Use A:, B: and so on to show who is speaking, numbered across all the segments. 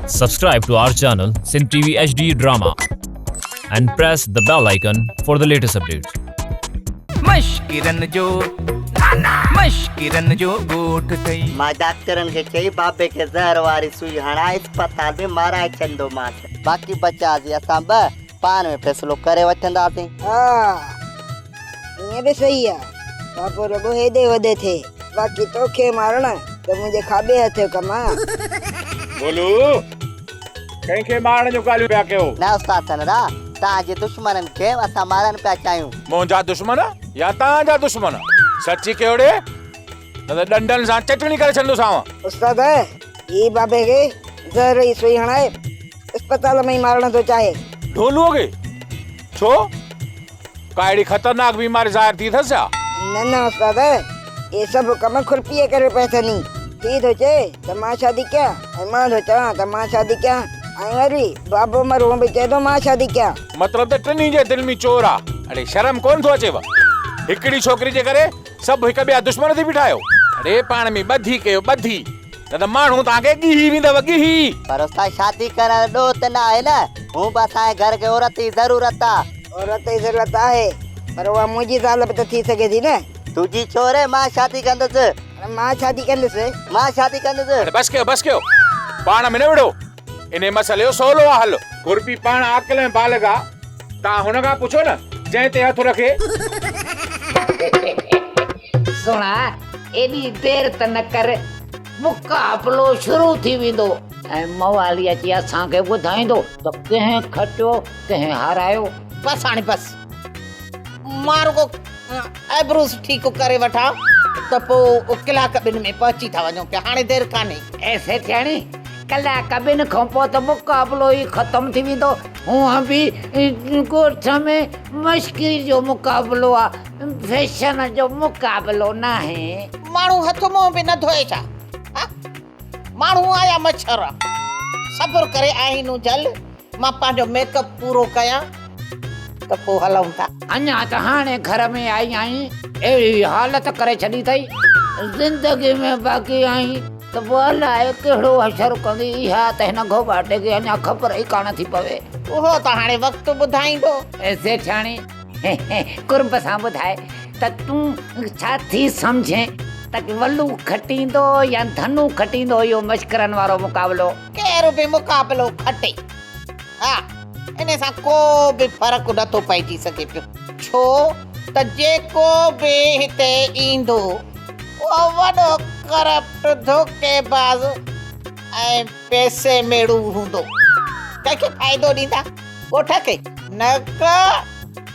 A: Subscribe to our channel Sin TV HD Drama and press the bell icon for the latest updates.
B: मश्किरन जो गोठ थई
C: मां doctrine के चई बाबे के जहर वारी सुई हणा अस्पताल में मारा चंदो मास बाकी बचा जी असां ब पान में फैसलो करे वठंदासीं।
D: हाँ ये भी सही है। बापू रगो हेदे वदे थे बाकी तोखे मारना तो मुझे खाबे हथे कमा
E: बोलू कहीं के मारने जो गालियों पिया कयो
C: ना उस्ताद सनरा ताजे दुश्मनन के असां मारन पिया चाहियूं।
E: मोंजा दुश्मन या तांजा दुश्मन सच्ची केवड़े न डंडन सां चटणी करे छंदो साव।
D: उस्ताद है ये बाबे के जहर ही सुई हणाए अस्पताल में ही मारना तो चाहे
E: ढोलूगे छो काड़ी खतरनाक बीमारी जाहिर थी थसा
D: न उस्ताद है ये सब कम खुरपिए करे पैसा नहीं थी तो चे तमा शादी क्या मां तो चा तमा शादी क्या अरे बाबू मरो भी कह दो मां शादी क्या
E: मतलब त टिनी जे दिल में चोर आ। अरे शर्म कोन थो अचेव हिकड़ी छोकरी जे करे सब हिक ॿिया दुश्मन थी बिठायो। अरे पाण में ॿधी कयो ॿधी न त माण्हू तव्हांखे ॻीही वेंदव ॻीही।
C: पर उस्ताद शादी करण दो त ना है ना हूं बस आए घर के औरत की जरूरत आ।
D: औरत की जरूरत है पर वो मुझी साल पे तो थी सके थी ना
C: तुझी छोरे मां शादी कंदस
D: मां शादी कंदस
E: अरे बस कयो पाण में न विड़ो इन मसले जो सोलो आ हल खुरपी पाण अकल में बालगा ता हुन खां पुछो न जंहिं ते हथ रखे।
F: सुना एडी देर त न कर मुकाबलो शुरू थी वेंदो ऐं मवाली अची असांखे ॿुधाईंदो त कंहिं खटियो कंहिं हारायो।
G: बस हाणे बस मारो को आइब्रोस ठीक करे वठा त पोइ कलाक ॿिन में पहुची था वञूं पिया हाणे देर कान्हे।
F: ऐसे थियणी कलाक ॿिनि खां पोइ त मुकाबलो ई ख़तम थी वेंदो। हूअं बि ॻोठ में मश्किरी जो मुकाबलो आहे फैशन जो मुकाबलो न आहे।
G: माण्हू हथ मुंहुं बि न धोए छा माण्हू आया मच्छर सब्र करे आहिनि जल मां पंहिंजो मेकअप पूरो कयां त पोइ हलूं था।
F: अञा त हाणे घर में आई आहीं अहिड़ी हालत करे छॾी अथई ज़िंदगी में बाक़ी आई त पोइ अलाए कहिड़ो असरु कंदी इहा त हिन घोबाटे खे अञा ख़बर ई कान थी पवे।
G: उहो त हाणे वक़्तु ॿुधाईंदो।
F: ऐसे थियाणी कुर्ब सां ॿुधाए त तूं छा थी सम्झे त वल्लू खटींदो या धनु खटींदो इहो मश्करनि वारो मुक़ाबलो।
G: कहिड़ो बि मुक़ाबलो खटे हा इन सां को बि फ़र्क़ु नथो पइजी सघे पियो छो त जेको बि हिते ईंदो उहो वॾो करप्ट धोखेबाज़ ऐं पैसे मेड़ू हूंदो। कंहिंखे फ़ाइदो ॾींदा ॻोठ खे न क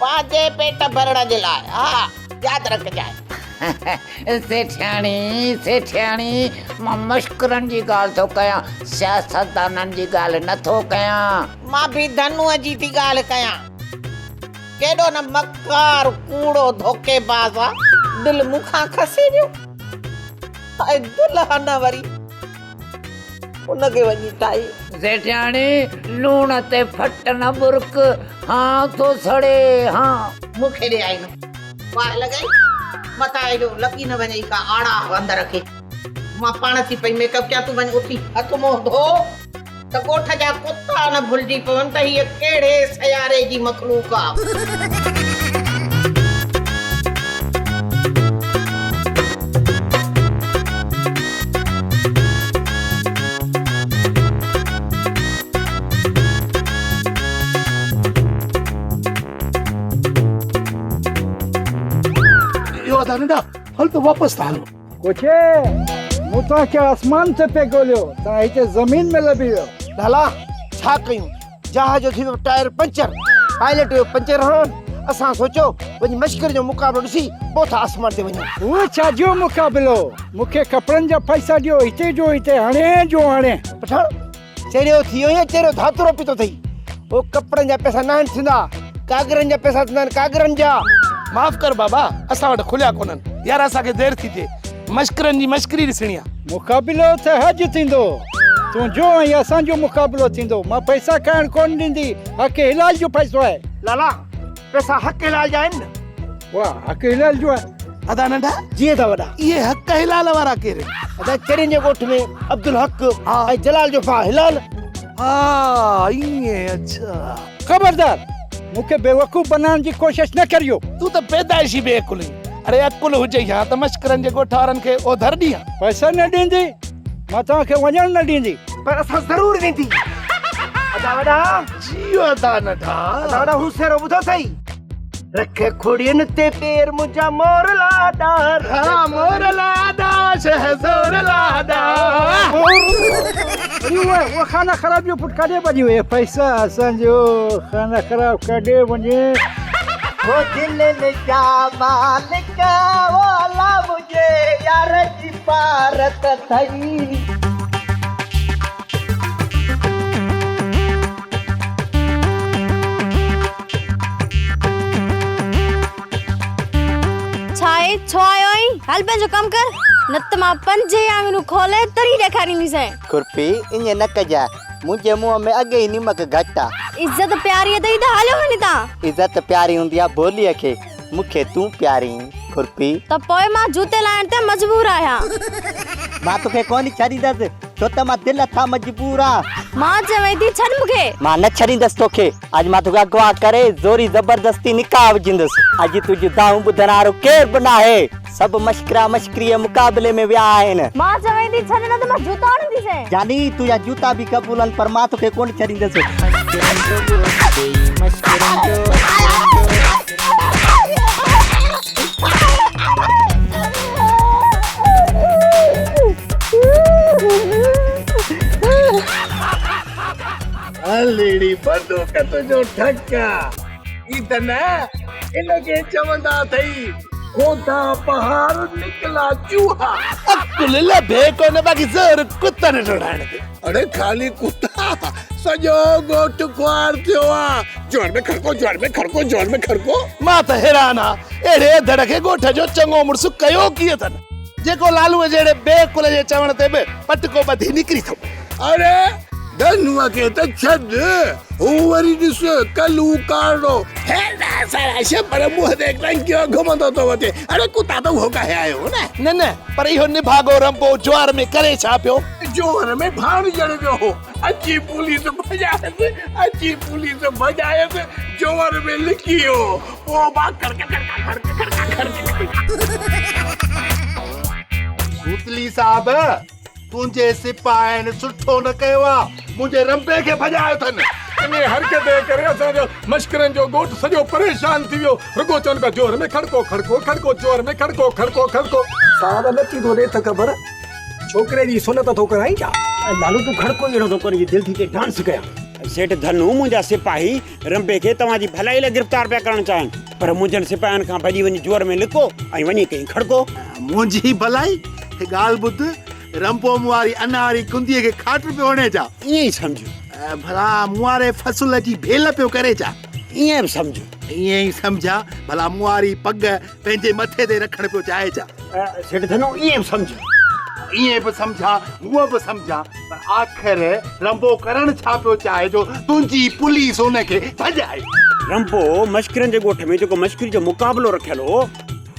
G: पंहिंजे पेट भरण जे लाइ। हा यादि रखजांइ।
F: सेठियाणी मां मश्करनि जी ॻाल्हि थो कयां सियासतदाननि जी ॻाल्हि नथो कयां।
G: मां बि धनुअ जी थी ॻाल्हि कयां केॾो न मकार कूड़ो धोखेबाज़ आहे दिलि मूंखां खसे वियो ऐं दुल्हन वरी उनखे वञी टाई।
F: सेठियाणी लूण ते फट न बुरक हाँ थो सड़े हाँ
G: मूंखे ॾे आई न वाह लॻाई मथां एॾो लॻी न वञे का आड़ा हंध रखे मां पाण थी पई मेकअप कयां तूं वञ उथी हथ मुंहुं धो त ॻोठ जा कुता न भुलिजी पवनि त हीअ कहिड़े सयारे जी मखलूक आहे।
H: हल तो वापस था कोचे मुता के आसमान से पे गोलियो ता इते जमीन में लबी वियो।
I: लाला छा कयूं जहाज जो थी टायर पंचर पायलट जो पंचर हण असां सोचो वञी मश्कर जो मुकाबलो ॾिसी पोइ था आसमान ते वञूं।
H: वो छा जो मुकाबलो मूंखे कपड़न जा पैसा ॾियो हिते जो हिते हाणे जो हाणे
I: पठान चेरियो थियो या चेरियो धातरो पितो थई वो कपड़न जा पैसा न थींदा कागरन जा पैसा थींदा कागरन जा।
J: माफ़ कर बाबा असां वटि खुलिया कोन्हनि यार असांखे देरि थी थिए मश्करनि जी मश्करी ॾिसणी आहे।
H: मुकाबलो त हज थींदो तूं जो ऐं असांजो मुकाबलो थींदो मां पैसा खाइण कोन ॾींदी हक़ हिलाल जो पैसो आहे।
I: लाला पैसा हक़ हिलाल जा आहिनि न
H: वाह हक़ हिलाल जो आहे
J: अदा नंढा
I: जीअं त वॾा
J: इहे हक़ हिलाल वारा केरु
I: अदा चरिन जे ॻोठ में अब्दुल हक़ ऐं जलाल जो भाउ हिलाल
J: हाँ ये अच्छा
H: खबरदार मूंखे बेवकूफ़ बनाइण जी कोशिश न करियो।
J: तू तो पैदाइशी बेअकुल ही। अरे अकुल हुजे या त मश्करनि जे ॻोठ वारनि खे ओधर ॾियां।
H: पैसा न ॾींदी मां तव्हांखे वञण न ॾींदी।
I: पर असां ज़रूर वेंदी। अदा वॾा
J: जियो अदा नठा
I: अदा वॾा हुसेरो ॿुधो सही। रख खोड़ियुनि ते पेर मुंहिंजा मोर लाॾा
J: हाँ मोर लाडा शहज़ोर लाडा।
H: वो खाना ख़राब जो पुट काॾे वञी वई पैसा असांजो खाना ख़राब काॾे वञे।
C: वो दिल जा मालिक वाला मुझे यार जी पारत थई।
K: छाए छो आयो आई हल पंहिंजो कम कर न त मां पंजे आंगनू खोले तरी ॾेखारींदीसां।
C: खुरपी ईअं न कजां मुंहिंजे मुंहं में अॻे ई निमक घटि आहे।
K: इज्जत प्यारी अथई त हलियो वञी तव्हां।
C: इज़त प्यारी हूंदी आहे बोलीअ खे मूंखे तूं प्यारी खुरपी।
K: त पोइ मां जूते लाइण ते मजबूर आहियां।
C: मां तोखे कोन छॾींदसि छो त मां दिलि खां मजबूर आहियां।
K: मां चवई थी छॾ मूंखे।
C: मां न छॾींदसि तोखे। अॼु मां तोखे अगवा करे ज़ोरी ज़बरदस्ती निकाह विझंदुसि। अॼु तुंहिंजी दाहूं ॿुधण वारो केरु बि न आहे। सभु मश्करा मश्करीअ मुक़ाबले में विया आहिनि।
K: मां चवई थी छॾ न त मां जूता आणींदीसां।
C: जानी तुंहिंजा जूता बि क़बूल आहिनि पर मां तोखे कोन छॾींदसि।
J: अलेड़ी बंदूक तुंहिंजो ठका ई त न इनखे चवंदा अथई खोदा पहाड़ निकला चूहा। अकुल लभे कोन बाक़ी ज़ोर कुतनि ढोड़ाइण ते। अरे खाली कुत्ता सॼो ॻोठ ख्वार थियो आहे। जोर में खड़को जोर में खड़को जोर में खड़को। मां त हैरान आहियां अहिड़े धड़ खे ॻोठ जो चङो मुड़ुसु कयो कीअं अथनि जेको लालूअ जहिड़े बेकुल जे चवण ते बि पटको ॿधी निकिरी थो। अरे धनुआ के तो छद हूं वरी ॾिस कलू काड़ो है ना सारा शपर मुंह देख रही क्यों घुमंदो तो वते। अरे कुत्ता तो हो काहे आयो न न पर इहो निभागो रंपो ज्वार में करे छा पियो। ज्वार में भाण जड़ पियो हो। अच्छी पुलिस भजाए ज्वार में लिखियो ओ बात कर सूतली साहब तुंहिंजे सिपाहियुनि सुठो न कयो आहे मुंहिंजे रंपे खे भॼायो अथनि। इन हरकत जे करे असांजो मश्करनि जो ॻोठ सॼो परेशान थी वियो। रुगो चवनि पिया जोर में खड़को खड़को खड़को जोर में खड़को खड़को खड़को।
L: सारा नची थो ॾे त ख़बर छोकिरे जी सुनत थो कराई छा। लालू तूं खड़को अहिड़ो थो करे दिलि थी के डांस कयां।
M: सेठ धनु मुंहिंजा सिपाही रंपे खे तव्हांजी भलाई लाइ गिरफ़्तार पिया करणु चाहिनि पर मुंहिंजनि सिपाहियुनि खां भॼी वञी जोर में लिको ऐं वञी कई खड़को।
J: मुंहिंजी भलाई ॻाल्हि ॿुध रंपो मुआरी अनारी कुंदीअ खे खाट पियो हणे छा।
M: ईअं ई सम्झो
J: भला मुआरे फसल जी भेल पियो करे छा।
M: ईअं बि सम्झो
J: ईअं ई सम्झा भला मुआरी पग पंहिंजे मथे ते रखण पियो चाहे छा।
L: सेठ धनु ईअं बि सम्झो
J: ईअं बि सम्झा हूअं बि सम्झा पर आख़िर रंपो करण छा पियो चाहे जो तुंहिंजी पुलिस हुनखे भॼाए।
M: रंपो मश्करनि जे ॻोठ में जेको मश्करी जो मुक़ाबलो रखियल हो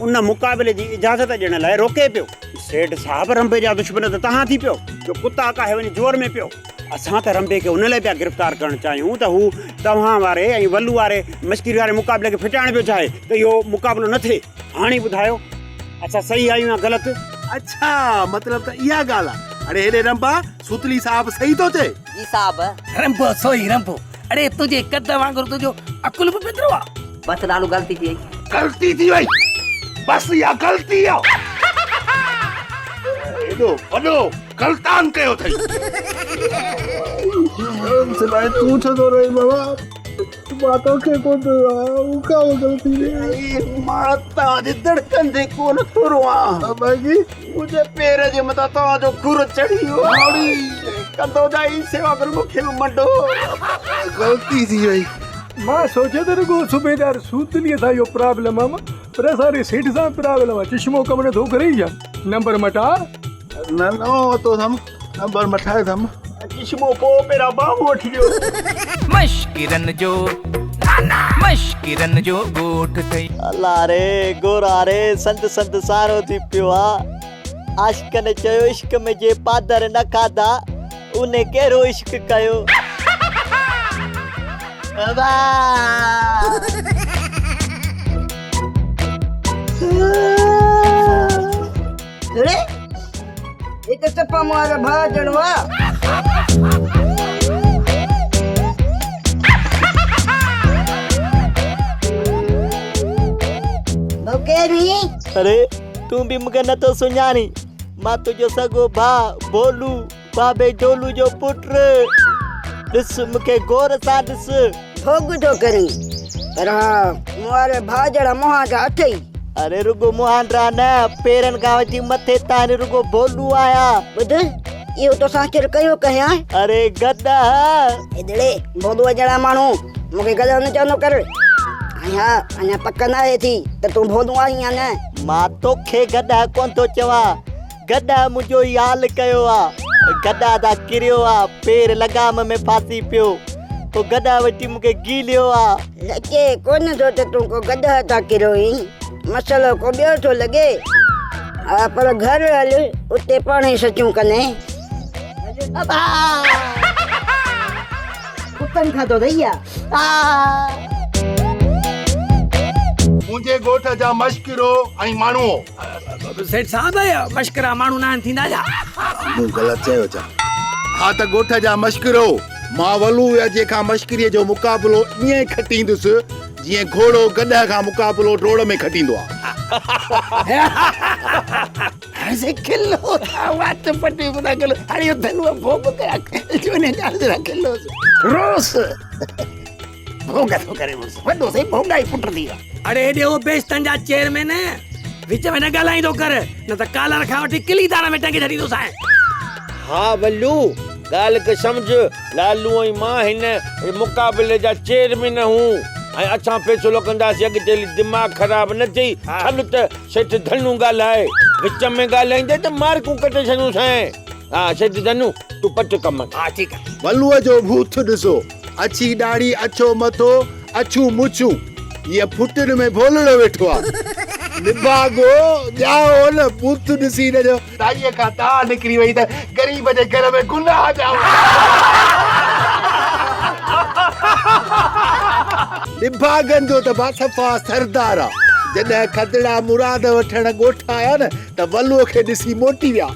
M: उन मुक़ाबले जी इजाज़त ॾियण लाइ रोके पियो। सेठ साहब रंपे जा दुश्मन त तव्हां थी पियो जो कुत्ता काहे वञी जोर में पियो। असां त रंपे खे उन लाइ पिया गिरफ़्तार करणु चाहियूं त हू तव्हां वारे ऐं वल्लू वारे मश्करी वारे मुक़ाबले खे फिटाइण पियो चाहे त इहो मुक़ाबलो न थिए। हाणे ॿुधायो असां सही आहियूं या ग़लति।
J: अच्छा मतलब त इहा ॻाल्हि आहे। अरे हेॾे रंपा सूतली साहब सही थो चए।
C: जी साहब
F: रंपो सोई रंपो। अरे तुझे कद वांगुरु तुझो अकुल बि पितरो आहे।
C: बस लालू गलती थी
J: गलती थी वई बस इहा ग़लती आहे। एॾो वॾो गलतान कयो अथई।
H: सिपाही तूं छो थो रही बाबा मां तोखे कोन थो का ग़लती
J: मां तव्हांजे धड़कन ते कोन थोरो आहियां बाकी मुंहिंजे पेर जे मथां तव्हांजो खुर चढ़ी वियो कंदो जाई सेवा कर मूंखे बि मडो ग़लती थी वई।
H: मां सोचियो त रुगो सूबेदार सूतलीअ सां इहो प्रॉब्लम आहे पर असांजे सेठ सां प्रॉब्लम आहे। चश्मो कम नथो करे ई छा नंबर मटा
J: न न तो हम नंबर मठाए थम चश्मो पोइ पहिरां बाबू वठी वियो।
B: मश्किरन जो ॻोठ अथई।
C: अल्लाह रे गोरा रे संत संत सारो थी पियो आहे। आशिक़नि चयो इश्क में जे पादर न खाधा उने कहिड़ो इश्क कयो।
D: अरे ये तो सपा मारा भाजन हुआ
C: अरे तू भी मूंखे नथो सुञाणी मां तुंहिंजो सॻो भाउ भोलू बाबे डोलू जो पुट ॾिस मूंखे गौर सां ॾिस
D: भोग तो करी पर हाँ मुआरे भाजड़ा मुहांडा अथई
C: अरे रुगो मुहांडा न पेरनि खां वठी मथे ताईं रुगो भोलू आया
D: ॿुध इहो तो साचर कयो कया
C: अरे गदा
D: एदड़े भोलू जड़ा माण्हू मूंखे गदा न चवंदो कर हाँ अञा पक न आहे थी त तूं भोलू आई या न
C: मां तोखे गदा कोन थो चवां गदा मुंहिंजो ई हाल कयो आहे गदा ता किरियो आहे पेर लगाम में फासी पियो तो गदा वठी मूंखे गीलियो आहे
D: लॻे कोन थो त तूं को गदा था किरियो ई मसलो को ॿियो थो लॻे हा पर घर हल उते पाण ई सचूं कने कुतनि खाधो अथई
J: मुंहिंजे ॻोठ जा मश्किरो ऐं माण्हू
L: सेठ साहब मश्करा माण्हू न थींदा छा
J: मूं ग़लति चयो छा हा त ॻोठ जा मश्किरो मां वलू जेका मश्किरीअ जो मुक़ाबिलो ईअं ई खटींदुसि जीअं घोड़ो गॾह खां मुक़ाबिलो डोड़ में खटींदो आहे
L: ऐसे खिलो था वाट पटी बुदा गलो हरियो धनुआ भोग कया जोने जाल जरा खिलो रोस भोगा तो करे मुस वडो से भोगा ही पुट दिया अरे देओ बेस्तन जा चेयरमैन विच में न गालाई तो कर न त काला रखा वठी किली दाना में टंगे धरी तो साए
I: हाँ वल्लू गाल के समझ लालू ऐं मां हिन मुक़ाबिले जा चेयरमैन हूं ऐं असां फैसलो कंदासीं अॻिते दिमाग़ ख़राब न थी हल त सेठ धनु ॻाल्हाए विच में ॻाल्हाईंदे त मार्कूं कटे छॾूंसि हा सेठ धनु तूं पट कम
L: हा ठीकु आहे
J: वलूअ जो भूत ॾिसो अछी ॾाढ़ी अछो मथो अछू मुछू ये फुटन में भोलड़ो वेठो आहे निभागो जाओ न भूत ॾिसी न जो ताईअ खां ता निकिरी वई त गरीब जे घर में गुनाह जाओ निभागन जो त सफ़ा सरदार आहे जॾहिं खदड़ा मुराद वठण ॻोठ आया न त वलूअ खे ॾिसी मोटी विया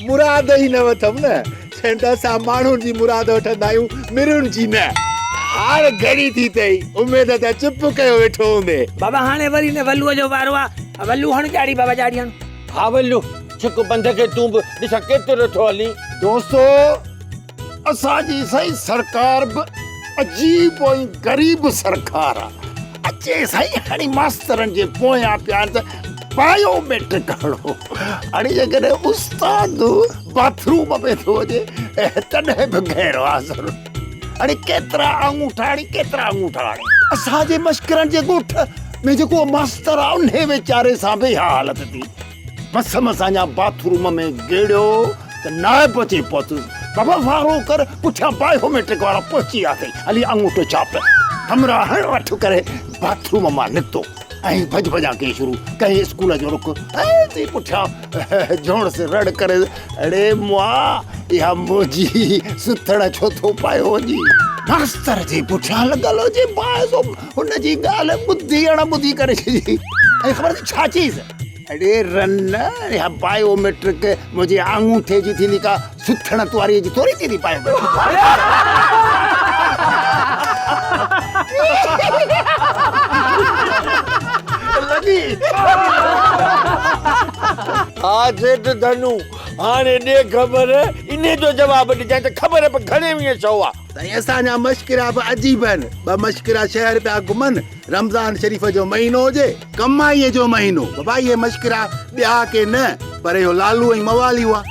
J: मुराद ही न वठम न सेठ असां माण्हुनि जी मुराद वठंदा आहियूं मिरुनि जी न हार घड़ी थी तई उम्मीद त चुप कयो वेठो हूंदे
L: बाबा हाणे वरी ने वल्लूअ जो वारो आहे वल्लू हण ॾाढ़ी बाबा ॾाढ़ी हण
I: हा वल्लू छिक बंद खे तूं बि ॾिसां केतिरो थो हली
J: दोस्तो असांजी सही सरकार बि अजीब ऐं गरीब सरकार आहे
L: अचे साईं हाणे मास्तरनि जे पोयां पिया त बायोमेट्रिक हणो हाणे जेकॾहिं उस्ताद बाथरूम में थो वञे तॾहिं बि गैर हाज़िर हाणे केतिरा आङूठा हाणे केतिरा आङूठा हाणे असांजे मश्करनि जे ॻोठ में जेको मास्तर आहे उन वीचारे सां बि इहा हालत थी मस असांजा बाथरूम में गेड़ियो त नाइब अचे पहुतुसि बाबा वारो कर पुठियां बायोमेट्रिक वारा पहुची विया अथई हली आङूठो छाप हमरा हण वठ करे बाथरूम मां निकितो ऐं भॼ भॼा कई शुरू कई स्कूल जो रुख ऐं पुठियां जोड़ से रड़ करे अड़े मुआ इहा मुंहिंजी सुथड़ छो थो पायो वञी मास्तर जे पुठियां लॻल हुजे बाज़ो हुनजी ॻाल्हि ॿुधी अणॿुधी करे छॾी ऐं ख़बर अथई छा चईसि अड़े रन इहा बायोमेट्रिक मुंहिंजे आङूठे जी थींदी का सुथड़ तुआरीअ जी थोरी थींदी
I: आज धनु हाणे ॾे ख़बर इन जो जवाब ॾिजां त ख़बर पे घणे वीह सौ आहे
J: असांजा मश्किरा बि अजीब आहिनि ॿ मश्किरा शहर पिया घुमनि रमज़ान शरीफ़ जो महीनो हुजे कमाईअ जो महीनो बाबा इहे मश्किरा ॿिया के न पर इहो लालू ऐं मवाली हुआ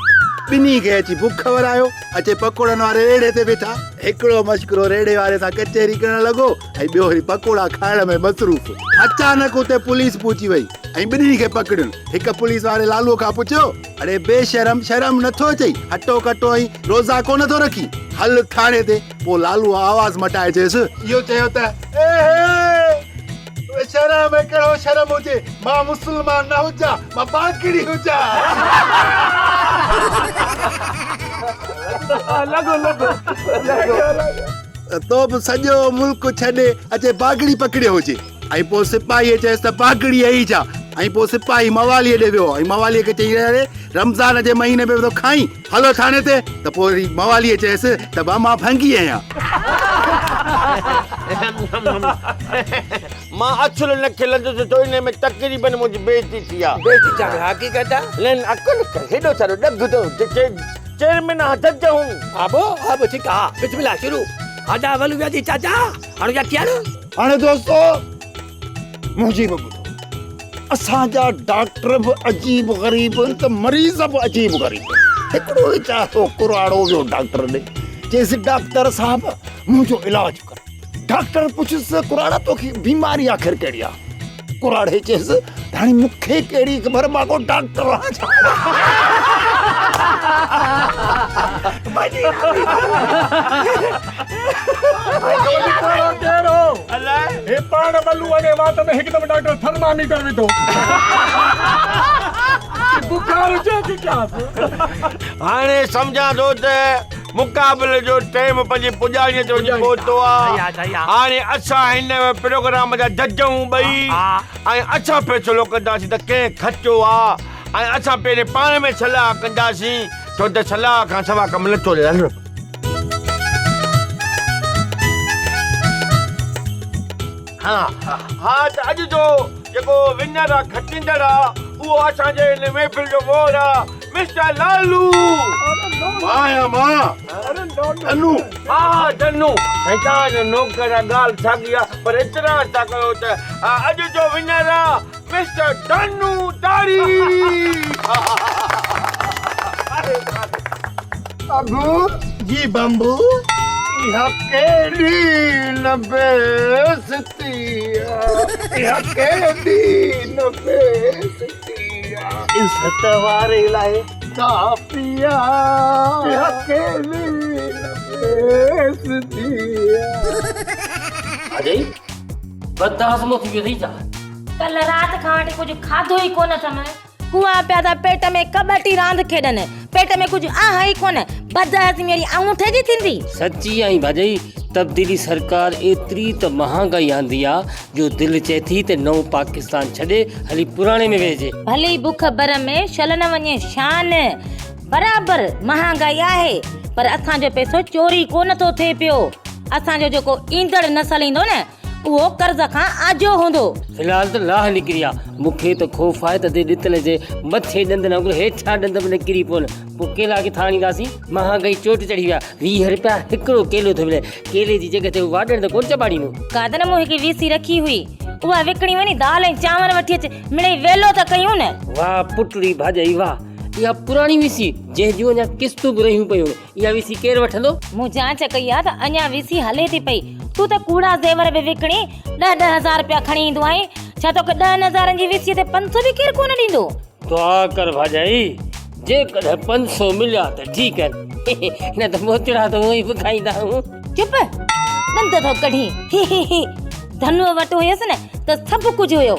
J: ॿिन्ही खे अची बुख वरायो अचे पकोड़नि वारे रेड़े ते वेठा हिकिड़ो मश्किरो रेड़े वारे सां कचहरी करण लॻो ऐं ॿियो वरी पकोड़ा खाइण में मसरूफ़ अचानक उते पुलिस पहुची वई ऐं ॿिन्ही खे पकड़ियुनि हिकु पुलिस वारे लालूअ खां पुछियो अरे बेशरम शर्म नथो अचई हटो कटो ऐं रोज़ा कोन नथो रखी हल थाणे ते पोइ लालूअ आवाज़ मटाए चयसि इहो चयो त शर्म में कहिड़ो शर्म हुजे मां मुस्लमान न हुजां मां बाकड़ी हुजां
L: तो बि सॼो मुल्क छॾे अचे पागड़ी पकड़ियो हुजे ऐं पोइ सिपाहीअ चयसि त पागड़ी आई छा ऐं पोइ सिपाही मवालीअ ॾे वियो ऐं मवालीअ खे चई अरे रमज़ान जे महीने में तो खाई हलो थाने ते त पोइ वरी मवालीअ चयसि त बा मां फंगी आहियां
I: मां अछुल न खिलंदुसि तो इन में तकरीबन मुंहिंजी बेइज्जती थी आहे
J: बेइज्जती छा हक़ीक़त आहे
I: लेकिन अकुल हेॾो सारो ॾगु थो चेयरमैन हथ हूं
J: अब ठीकु आहे बिस्मिल्लाह शुरू आजा वलू व्याजी चाचा हाणे जा किया
L: हाणे दोस्तो मुंहिंजी बि ॿुधो असांजा डॉक्टर बि अजीब ग़रीब आहिनि त मरीज़ बि अजीब ग़रीब हिकिड़ो वीचारो कुराड़ो वियो डॉक्टर ॾे चयसि डॉक्टर साहब मुंहिंजो इलाजु कर डॉक्टर पुछियसि कुराड़ा तोखे बीमारी आख़िर कहिड़ी आहे कुराड़े चयसि हाणे मूंखे कहिड़ी ख़बर मां को डॉक्टर
H: हे पाण बल्लू वने वात में हिकदम डॉक्टर थर्मामीटर विधो बुखार जो क्या
I: हाणे सम्झां थो त मुक़ाबले जो टाइम पंहिंजे पुॼाणीअ ते वञी पहुतो आहे हाणे असां हिन प्रोग्राम जा जज हूं ॿई ऐं असां फ़ैसिलो कंदासीं त कंहिं खचो आहे ऐं असां पहिरें पाण में सलाह कंदासीं छो त सलाह खां सवाइ कमु नथो हले हा त अॼु जो जेको विनर आहे खटींदड़ आहे उहो असांजे हिन महफ़िल जो मोर आहे मिस्टर लालू धनु शैतान नौकर ॻाल्हि साॻी आहे पर एतिरा था कयो त अॼु जो विनर आहे मिस्टर धनु तारी
L: अबू जी बम्बू यह केडी न बेइज्जती यह केडी न बेइज्जती इज्जत वारे लाए काफिया यह केडी न बेइज्जती
N: अजय बदहज़मो थी वियो छा
K: कल रात खां वठी कुछ खाधो ही कोन अथम कुआ पिया था पेट में कबड्डी रांद खेडन पेट में कुछ आह ही कोन बदहज़मी मेरी आऊंठे जी थींदी
N: सच्ची आई भाई तब्दीली सरकार एतरी त महांगाई आंदी आ जो दिल चे थी ते नओ पाकिस्तान छडे हली पुराणे में वेजे
K: भली बुख बर में शल न वने शान बराबर महंगाई आहे पर असां जो पैसो चोरी कोन तो थे पियो असां जो जो ईंदड़ नस्ल इंदो न वो कर्ज खां आजो होंदो
N: फिलहाल तो लाह निकरिया मुखे तो खौफ है त दितले जे मथे दंद न हेठा दंद में किरी पोन पो केला के थाणी दासी महांगाई चोट चढ़ी विया 20 रुपया हिकड़ो केलो थो मिले केले जी जगह ते वाडण त कोन चबाड़ी नो
K: कादन मोह की वीसी रखी हुई उहा विकणी वनी दाल ऐं चांवर वठी अच मिड़े वेलो त कयूं न
N: वाह पुटड़ी भाॼई वाह या पुरानी वीसी जे जो अञा किस्तू भी रहियूं पयूं या वीसी केर वठंदो
K: मु जांच कई आ त अञा वीसी हले थी पई तू त कूड़ा जेवर बि विकणी 10,000 रुपया खणी ईंदो आहे छा तो 10,000 जी वीसी ते 500 भी केर कोन ॾींदो
N: दुआ कर भाॼई जे कॾहिं 500 मिलिया त ठीक है न त मोचड़ा तो वही बुखाईंदा हूं
K: चुप नंद तो कढी धनु वटो हुयस न त सब कुछ हुयो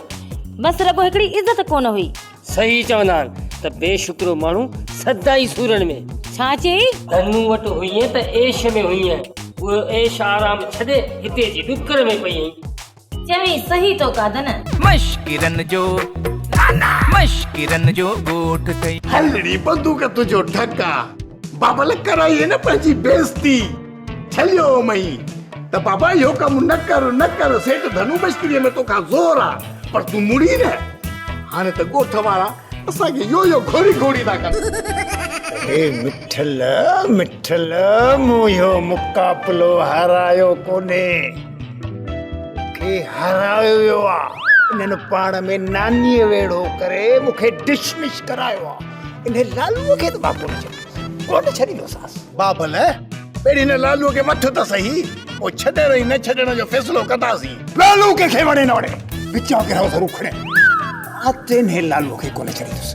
K: बस रगो हिकड़ी इज्जत कोन हुई
N: सही चवंदा त बेशुक्रो माण्हू सदाई सूरन में
K: छा चई
N: धनु वटि हुई त ऐश में हुई वो ऐश आराम छॾे हिते जी डुकर में पई
K: चवी सही तो कादन
B: मश्किरन जो गोठ थई
L: हलड़ी बंदूक तुझो ठका बाबा कराई है न पंहिंजी बेइज्जती छलियो मई त बाबा यो कम न कर सेठ धनु मश्किरीअ में तोखा ज़ोर आहे पर तूं मुड़ी न हाणे त ॻोठ वारा असांखे यो घोड़ी था कनि ए मिठल मूं यो मुक़ाबलो हारायो कोने के हारायो वियो आहे इन्हनि पाण में नानीअ वेड़ो करे मूंखे डिशमिश करायो आहे इन लालूअ खे त मां कोन छॾींदोसांसि बाबल पहिरीं हिन लालूअ खे मथ त सही पोइ छॾण ऐं न छॾण जो फ़ैसिलो कंदासीं लालू कंहिंखे वणे न वणे विचां के रहो ज़रूरु खणे आतेन हे लालू खे कोन छॾींदुसि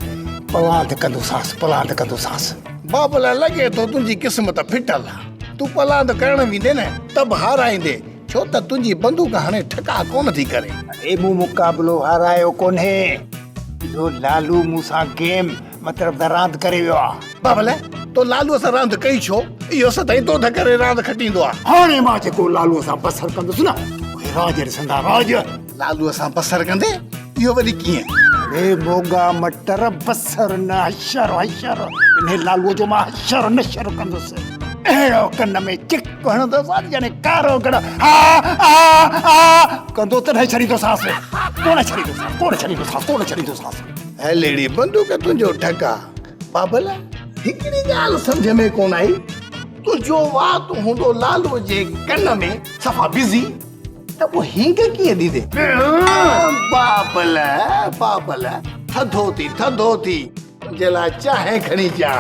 L: पलांद कंदोसांसि बाबल लॻे थो तुंहिंजी क़िस्मत फिटल आहे तूं पलांद करण वेंदे न त बि हाराईंदे छो त तुंहिंजी बंदूक हाणे ठका कोन थी करे अरे मूं मुक़ाबलो हारायो कोन्हे जो लालू मूंसां गेम मतिलब त रांदि करे वियो आहे बाबल तो लालूअ सां रांदि कई छो इहो सदाईं तोध करे रांदि खटींदो आहे।
H: हाणे मां जेको लालूअ सां बसर कंदुसि न उहे राज ॾिसंदा राज।
L: लालूअ सां बसर कंदे इहो वरी कीअं?
H: अरे मोगा मटर बसर न हशर हशर इन लालूअ जो मां हशर नशर कंदुसि। अहिड़ो कन में चिक हणंदोसि ॼणे कारो गड़ आ कंदो तॾहिं छॾींदोसांसि। कोन छॾींदोसांसि।
L: है लेडी बंदूक तुंहिंजो ठका बाबल हिकिड़ी ॻाल्हि सम्झ में कोन आई। तुंहिंजो वात हूंदो लालूअ जे कन में सफ़ा बिज़ी त पोइ हींग कीअं ॾींदे? बाबल थधो थी तुंहिंजे लाइ चाहे खणी अचां।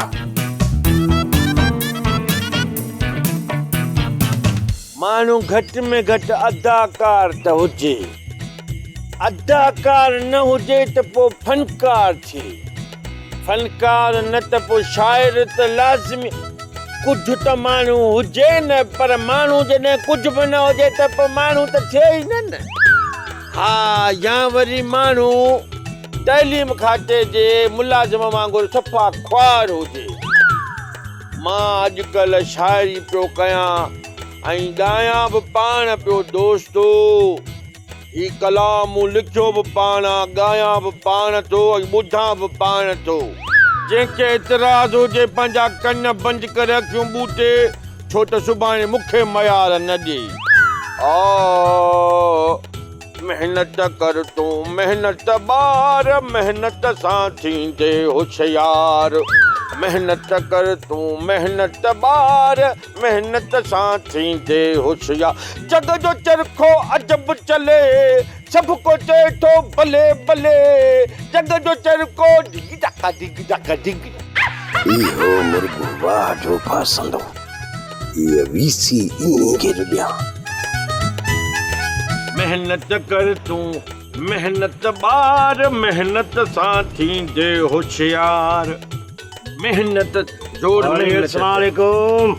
I: माण्हू घटि में घटि अदाकार त हुजे, अदाकार न हुजे त पोइ फनकार थिए, फनकार न त पोइ शाइर त लाज़मी। कुझु त माण्हू हुजे न, पर माण्हू जॾहिं कुझु बि न हुजे त पोइ माण्हू त थिए ई न। हा, या वरी माण्हू तइलीम खाते जे मुलाज़िम वांगुरु सफ़ा ख्वार हुजे। मां अॼुकल्ह शाइरी पियो कयां ऐं ॻायां बि पाण पियो दोस्तो। ही कलाम लिखियो बि पाण, ॻायां बि पाण थो ऐं ॿुधां बि पाण थो। जंहिंखे एतिराज़ हुजे पंहिंजा कन बंदि करे रखियूं ॿूटे, छो त सुभाणे मूंखे मयार न ॾे। मेहनत कर तूं मेहनत ॿार, मेहनत सां थींदे होशियार। मेहनत कर तूं मेहनत ॿार, मेहनत सां थींदे होशियार। जग जो चरखो अजब चले, सभु को चए थो भले भले। जग जो चरखो डिग डका डिग डका डिग।
L: इहो मुर्गो वाह जो फासंदो, ये वीसी इन्हीं के ॾियां।
I: मेहनत कर तूं मेहनत ॿार, मेहनत सां थींदे होशियार। मेहनत जोर मेहनत। अस्सलाम वालेकुम।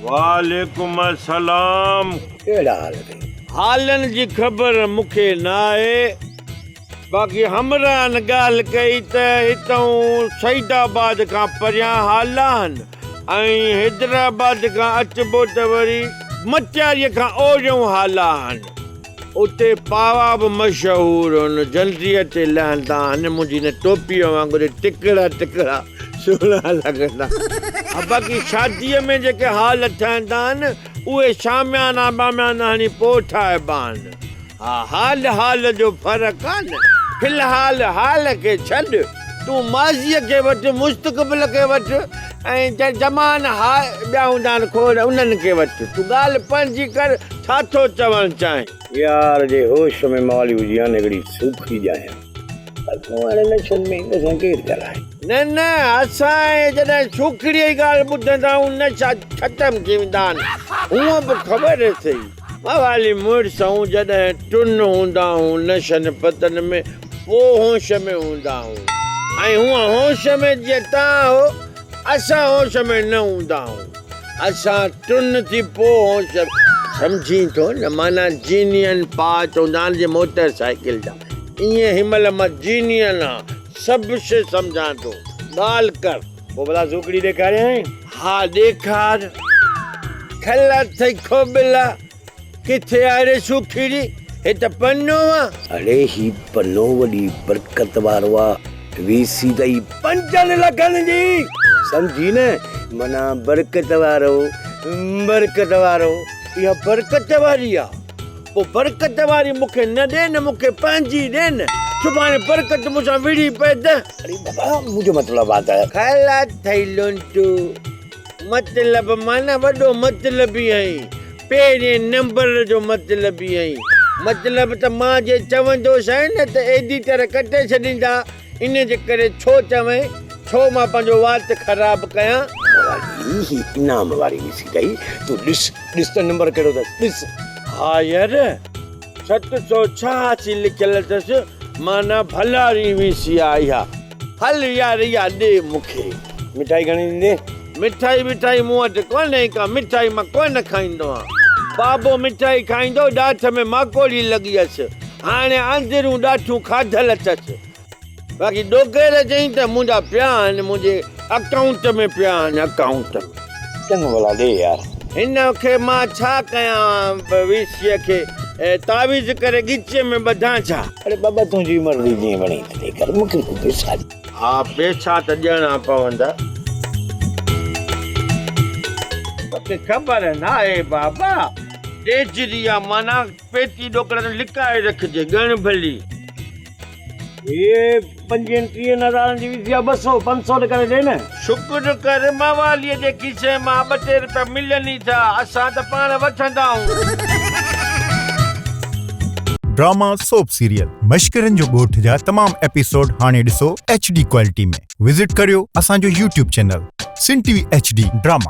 I: वालेकुम अस्सलाम।
L: कहिड़ा हाल अथई?
I: हालनि जी ख़बर मूंखे न आहे, बाक़ी हमरान ॻाल्हि कई त हितां सईदाबाद खां परियां हाल आहिनि ऐं हैदराबाद खां अचबो त वरी मचारीअ खां ओरियूं हाल आहिनि। उते पावा बि मशहूरु आहिनि, जल्दीअ ते लहंदा आहिनि। मुंहिंजी न टोपीअ वांगुरु टिकड़ा टिकड़ा सुहिणा लॻंदा। बाक़ी शादीअ में जेके हाल ठहंदा आहिनि उहे शामियाना बामियाना हणी पोइ ठाहिबा आहिनि। हा, हाल हाल जो फ़र्क़ु आहे न। फ़िलहाल हाल खे छॾ, तूं माज़ीअ खे वठि, मुस्तक़बिल खे वठि ऐं ज़मान ॿिया हूंदा आहिनि खोड़ उन्हनि खे वठि। तूं ॻाल्हि पंहिंजी कर, छा थो चवणु चाहीं?
L: यार जे होश में मौली हुजी आहे हिकिड़ी सूखी ॼाया। हाणे नशनि में असां केरु ॻाल्हाए?
I: न असां जॾहिं छोकिरीअ जी ॻाल्हि ॿुधंदा आहियूं नशा ख़तमु थी वेंदा आहिनि। हूअं बि ख़बर अथई मवाली मुड़ुस जॾहिं टुन हूंदा आहियूं नशनि पतन में, पोइ होश में हूंदा आहियूं। ऐं हूअं होश में जीअं तव्हां हो, असां होश में न हूंदा आहियूं। असां टुन थी पोइ होश, सम्झी थो न? माना जीनियन पास हूंदा आहिनि जीअं मोटर साइकिल जा, ईअं हिमल मां जीनियन आहे, सभु शइ सम्झां थो। ॻाल्हि कर।
M: पोइ भला ज़ोकड़ी ॾेखारियईं?
I: हा ॾेखार। खल अथई खोबिला, किथे आहे सुखीड़ी? हे त पन्नो आहे।
L: अरे ही पन्नो वॾी बरकत वारो आहे। वीसी अथई
M: 5 लखनि जी,
L: सम्झी न? माना बरकत वारो
I: इहा बरकत वारी आहे। पोइ बरकत वारी मूंखे न ॾे न, मूंखे पंहिंजी ॾे न। सुभाणे बरकत मूंसां विड़ी पए त।
L: अरे बाबा मुंहिंजो मतिलबु आहे त
I: खला थई लुंटू, मतिलबु माना वॾो मतिलबी आई, पहिरें नंबर जो मतिलबी आई। मतिलबु त मां जे चवंदोसि आहे न त एॾी तरह कटे छॾींदा, इन जे करे छो चवई, छो मां पंहिंजो वात ख़राबु कयां?
L: ही इनाम वारी वीसी अथई। तूं ॾिस त नंबर कहिड़ो अथसि, ॾिस।
I: हा यार, 786 लिखियल अथसि, माना भलारी वीसी आई आहे। हल यार इहा ॾे मूंखे।
M: मिठाई घणी ॾींदे?
I: मिठाई मूं वटि कोन्हे का, मिठाई मां कोन खाईंदो आहियां। बाबो मिठाई खाईंदो, ॾाठ में माकोड़ी लॻी हुअसि, हाणे अंदरूं ॾाठूं खाधल अथसि। बाक़ी डोकेर चई त मुंहिंजा पिया आहिनि, मुंहिंजे अकाउंट में पिया आहिनि, अकाउंट में। चङो भला ॾे यार हिनखे मां छा कयां विषय खे तावीज़ करे ॻिचे में ॿधां छा अरे बाबा तुंहिंजी मर्ज़ी जीअं वणी तॾहिं कर मूंखे पैसा हा पैसा त ॾियणा पवंदा मूंखे ख़बर न आहे बाबा ॾेजरी आहे माना पेती ॾोकड़ लिकाए रखिजे ॻण भली ये 35,000 जी विधी 200-500 करे ॾे न शुक्र कर मवालीअ जे खीसे मां 2 रुपया मिलनि ई था असां त पाण वठंदा आहियूं
O: ड्रामा सोप सीरियल मश्किरन जो ॻोठ जा तमाम एपिसोड हाणे ॾिसो HD क्वालिटी में विजिट करियो असांजो YouTube चैनल सिन TV HD ड्रामा।